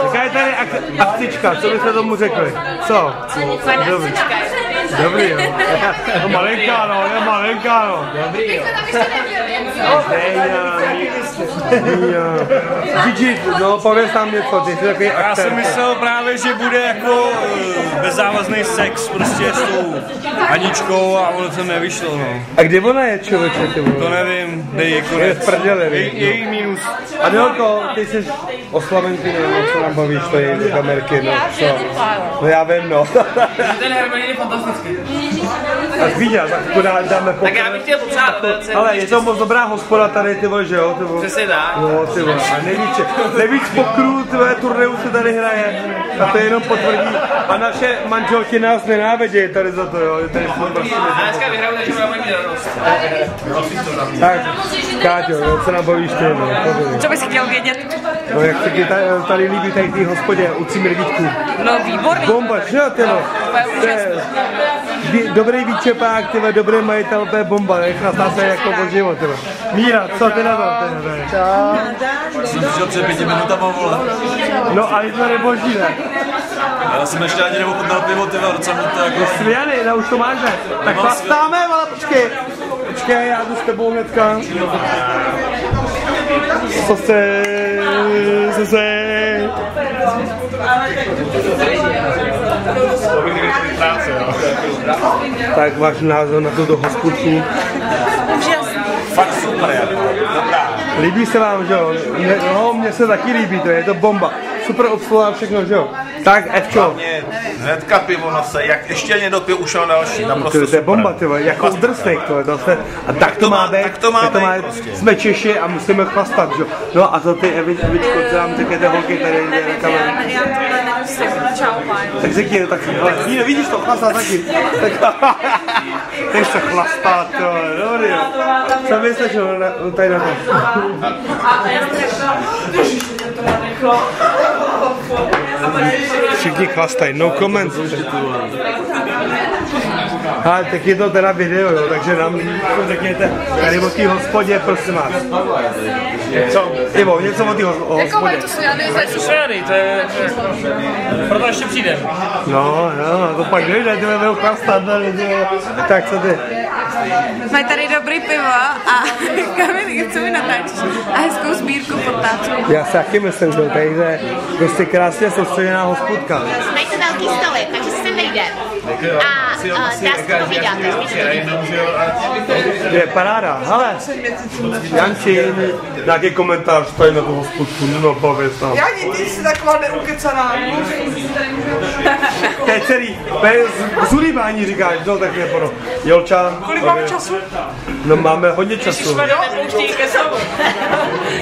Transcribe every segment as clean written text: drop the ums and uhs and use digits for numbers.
Jaká je tady akcička, co byste tomu řekli? Co? Dobrý. Dobrý, jo. No malinká, no, je malinká, no. Dobrý, jo. Gigi, no, pověz nám něco, ty jsi takový aktér. Já jsem myslel právě, že bude jako bezzávazný sex prostě s tou Aničkou a ono to nevyšlo, no. A kde ona je, člověče, ty vole? To nevím, dej je konec. Její mínus. A Nelko, ty jsi oslavenky, nebo co nám bavíš, to je do kamerky, no, co? No já vím, no. Ten Hermelín je fantastický. Tak viděl, tak dáme Tak já bych chtěl popřát. Ale je to moc dobrá hospoda tady, ty vole, že jo? Ty vole. Přesně tak. No, ty vole, a nejvíc pokrů, tvé turnéu se tady hraje. A to jenom potvrdí. A naše manželky nás nenávidí tady za to, jo? Tady jsme prostě a dneska vyhraju, takže budeme mít radost. Tak, Káťo, no, co nám bavíš ty, no? Co bys chtěl vědět? No, jak se ti tady líbí tady v té hospodě u Cimrvíčku? No, výborný. Bomba, že ty no? Dobrý výčepák, tyhle, dobrý majitel, to je bomba, nechnatá se jako od život, tyhle. Míra, co ty na to? Čau. Jsem přišel před 5 minutama, vole. No a to neboží, ne? Já jsem ještě ani neochutnal pivo, ty vole, docela mi to jako... Svěny, no už to máš, ne? Tak chlastáme, ale počkej. Počkej, já jdu s tebou hnedka. Co se... Tak váš názor na tuto hospodku? Fakt super, jako. Dobrá. Líbí se vám, že jo? No, mně se taky líbí, to je to bomba. Super obsluha, všechno, že jo? Tak, Evčo. Hnedka pivo nose, jak ještě ani dopil, už šel další, naprosto to je bomba, ty vole, jako udrsnek, to se, a tak to má být, tak to má být, prostě. Jsme Češi a musíme chlastat, že jo? No a to ty Evičko, co nám řeknete holky tady na kameru? Já tohle nemusím, čau, páň. Tak řekni, tak Níno, vidíš to, chlastá taky. Teď se chlastá, to je dobrý, jo. Co myslíš, tady na to? Všichni chlastají, no comments. Ale tak je to teda video, jo, takže nám řekněte tady o té hospodě, prosím vás. Co? Ivo, něco o té hospodě. Jako to jsou jady, to je... Proto ještě přijdem. No, to pak dojde, ty budou chlastat, tak co ty? Mají tady dobrý pivo a Kamil, co mi natáčíš? A hezkou sbírku potáčů. Já si taky myslím, že tady je prostě krásně soustředěná hospodka. Mají to velký stoly, takže se sem vejde. A dá se povídat. Je paráda, hele. Janči, nějaký komentář tady na tu hospodku, no pověz tam. Jani, ty jsi taková neukecaná. To je celý, bez zulíbání říkáš, no tak je pro. Jolča. Kolik máme času? No máme hodně času. Pouští ke slovu.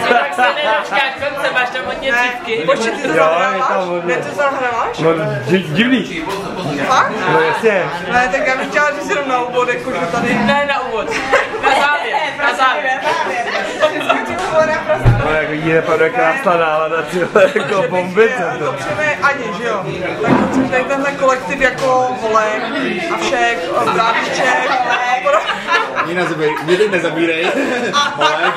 Tak se nedočká konce, máš tam hodně dívky. Počkej, ty to zahráváš? Ne, to zahráváš? No divný. Fakt? No jasně. Ne, tak já bych chtěla říct jenom na úvod, jakože tady... Ne, na úvod. Na závěr. Na závěr. No jako jí nepadne krásná nálada, jako bombice. To přijme Ani, že jo? Tak chceš tady tenhle kolektiv jako Volek a všech, Bráviček a Nína, mě teď nezabírej. Volek.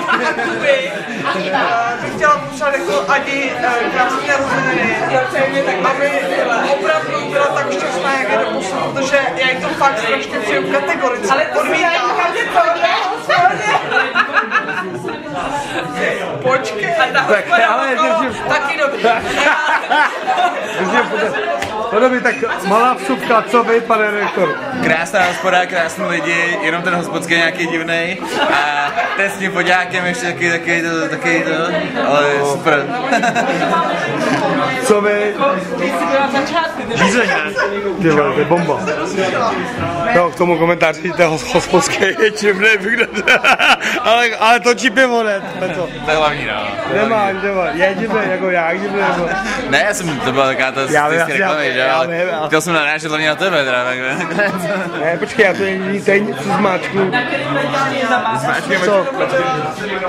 Bych chtěla popřát jako Ani krásný narozeniny, aby opravdu byla tak šťastná, jak je doposud, protože já jí to fakt strašně přijím kategoricky. Ale to odmítám. Počkej. Tak ale držím. Taky dobrý. Podobně tak malá vsuvka, co vy, pane rektor? Krásná hospoda, krásný lidi, jenom ten hospodský je nějaký divnej. A ten s tím poďákem ještě taky to, ale super. Co vy? Žízeň, ne? Ty vole, to je bomba. No, k tomu komentáři, ten hospodský je divnej, ale točí pivo, ne? To je hlavní, no. Nemáš, je divnej, jako já divnej, jako... Ne, to byla taková ta stejská reklamy, že? Ale chtěl jsem narážet hlavně na tebe, teda takhle. Ne, počkej, já to je něco zmáčknu. Zmáčkujeme. Co?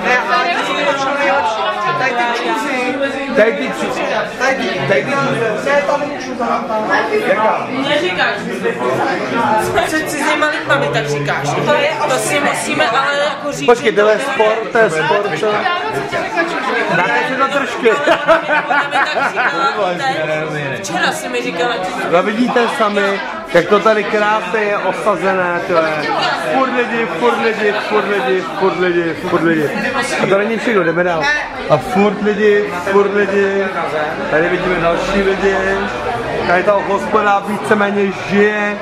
Ne, ale to je nejlepší. Tady ty čuzy. Tady ty čuzy. Ne, tam můžu zahrát. Jaká? Neříkáš. Co cizíma lidma tak říkáš. To si musíme ale jako říct. Počkej, to je sport, co? Dáte si to trošky. Včera si mi říkala, No vidíte sami, jak to tady krásně je osazené, to je. Furt lidi. A to není všechno, jdeme dál. A furt lidi. Tady vidíme další lidi. Tady ta hospoda víceméně žije